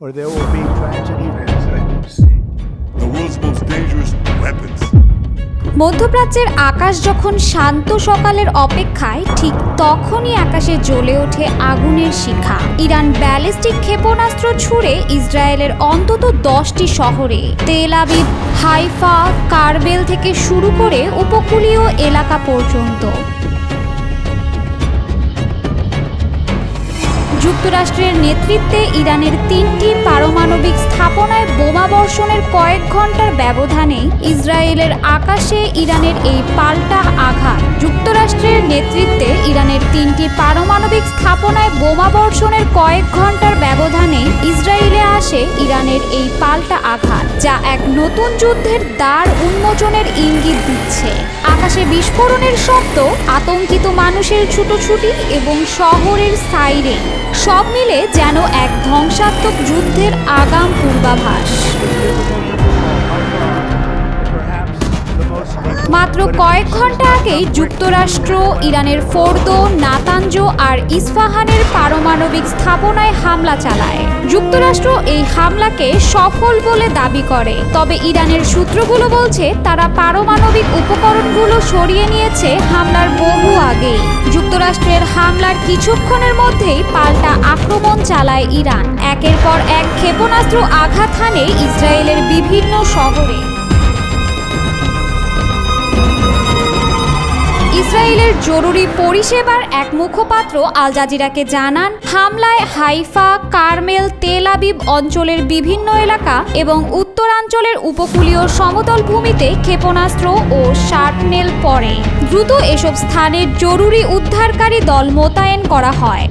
or there will be tragedy. The world's most dangerous weapons. মধ্যপ্রাচ্যের আকাশ যখন শান্ত সকালের অপেক্ষায় ঠিক তখনই আকাশে জ্বলে ওঠে আগুনের শিখা। ইরান ব্যালিস্টিক ক্ষেপণাস্ত্র ছুড়ে ইসরায়েলের অন্তত 10টি শহরে, তেল আবিব, হাইফা, কারবেল থেকে শুরু করে উপকূলীয় এলাকা পর্যন্ত। যুক্তরাষ্ট্রের নেতৃত্বে ইরানের 3টি পারমাণবিক স্থাপনায় বোমা বর্ষণের কয়েক ঘন্টার ব্যবধানে ইসরায়েলের আকাশে ইরানের এই পাল্টা আঘাত। যুক্তরাষ্ট্রের নেতৃত্বে ইরানের 3টি পারমাণবিক স্থাপনায় বোমা বর্ষণের কয়েক ঘন্টার ব্যবধানে ইসরায়েলে আসে ইরানের এই পাল্টা আঘাত, যা এক নতুন যুদ্ধের দ্বার উন্মোচনের ইঙ্গিত দিচ্ছে। আকাশে বিস্ফোরণের শব্দ, আতঙ্কিত মানুষের ছুটোছুটি এবং শহরের সাইরেন, সব মিলে যেন এক ধ্বংসাত্মক যুদ্ধের আগাম পূর্বাভাস। মাত্র কয়েক ঘন্টা আগেই যুক্তরাষ্ট্র ইরানের ফোর্দো, নাতানজ আর ইস্পাহানের পারমাণবিক স্থাপনায় হামলা চালায়। যুক্তরাষ্ট্র এই হামলাকে সফল বলে দাবি করে, তবে ইরানের সূত্রগুলো বলছে তারা পারমাণবিক উপকরণগুলো সরিয়ে নিয়েছে হামলার বহু আগেই। যুক্তরাষ্ট্রের হামলার কিছুক্ষণের মধ্যেই পাল্টা আক্রমণ চালায় ইরান। একের পর এক ক্ষেপণাস্ত্র আঘাত হানে ইসরায়েলের বিভিন্ন শহরে। ইসরায়েলের জরুরি পরিষেবার এক মুখপাত্র আল জাজিরাকে জানান, হামলায় হাইফা, কারমেল, তেল আবিব অঞ্চলের বিভিন্ন এলাকা এবং উত্তরাঞ্চলের উপকূলীয় সমতল ভূমিতে ক্ষেপণাস্ত্র ও শার্পনেল পড়ে। দ্রুত এসব স্থানে জরুরি উদ্ধারকারী দল মোতায়েন করা হয়।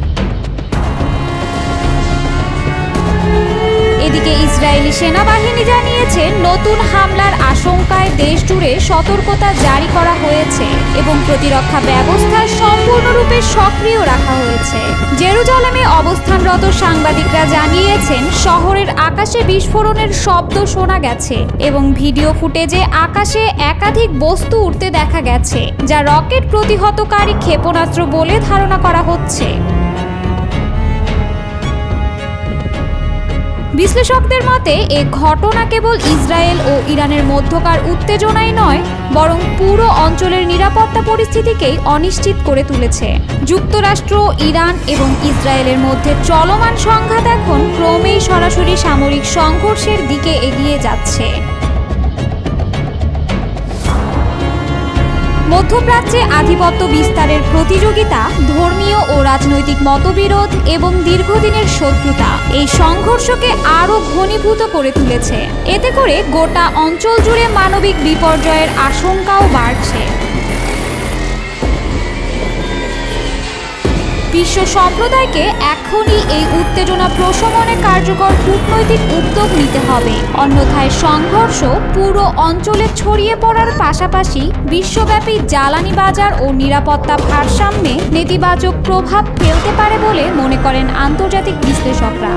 এদিকে ইসরায়েলি সেনাবাহিনী জানিয়েছে, নতুন হামলার আশঙ্কায় দেশ জুড়ে সতর্কতা জারি করা হয়েছে এবং প্রতিরক্ষা ব্যবস্থা সম্পূর্ণরূপে সক্রিয় রাখা হয়েছে। জেরুজালেমে অবস্থানরত সাংবাদিকরা জানিয়েছেন, শহরের আকাশে বিস্ফোরণের শব্দ শোনা গেছে এবং ভিডিও ফুটেজে আকাশে একাধিক বস্তু উঠতে দেখা গেছে, যা রকেট প্রতিহতকারী ক্ষেপণাস্ত্র বলে ধারণা করা হচ্ছে। বিশ্লেষকদের মতে, এ ঘটনা কেবল ইসরায়েল ও ইরানের মধ্যকার উত্তেজনাই নয়, বরং পুরো অঞ্চলের নিরাপত্তা পরিস্থিতিকেই অনিশ্চিত করে তুলেছে। যুক্তরাষ্ট্র, ইরান এবং ইসরায়েলের মধ্যে চলমান সংঘাত এখন ক্রমেই সরাসরি সামরিক সংঘর্ষের দিকে এগিয়ে যাচ্ছে। মধ্যপ্রাচ্যে আধিপত্য বিস্তারের প্রতিযোগিতা, ধর্মীয় ও রাজনৈতিক মতবিরোধ এবং দীর্ঘদিনের শত্রুতা এই সংঘর্ষকে আরও ঘনীভূত করে তুলেছে। এতে করে গোটা অঞ্চল জুড়ে মানবিক বিপর্যয়ের আশঙ্কাও বাড়ছে। বিশ্ব সম্প্রদায়কে এখনই এই উত্তেজনা প্রশমনে কার্যকর কূটনৈতিক উদ্যোগ নিতে হবে, অন্যথায় সংঘর্ষ পুরো অঞ্চলে ছড়িয়ে পড়ার পাশাপাশি বিশ্বব্যাপী জ্বালানি বাজার ও নিরাপত্তা ভারসাম্যে নেতিবাচক প্রভাব ফেলতে পারে বলে মনে করেন আন্তর্জাতিক বিশ্লেষকরা।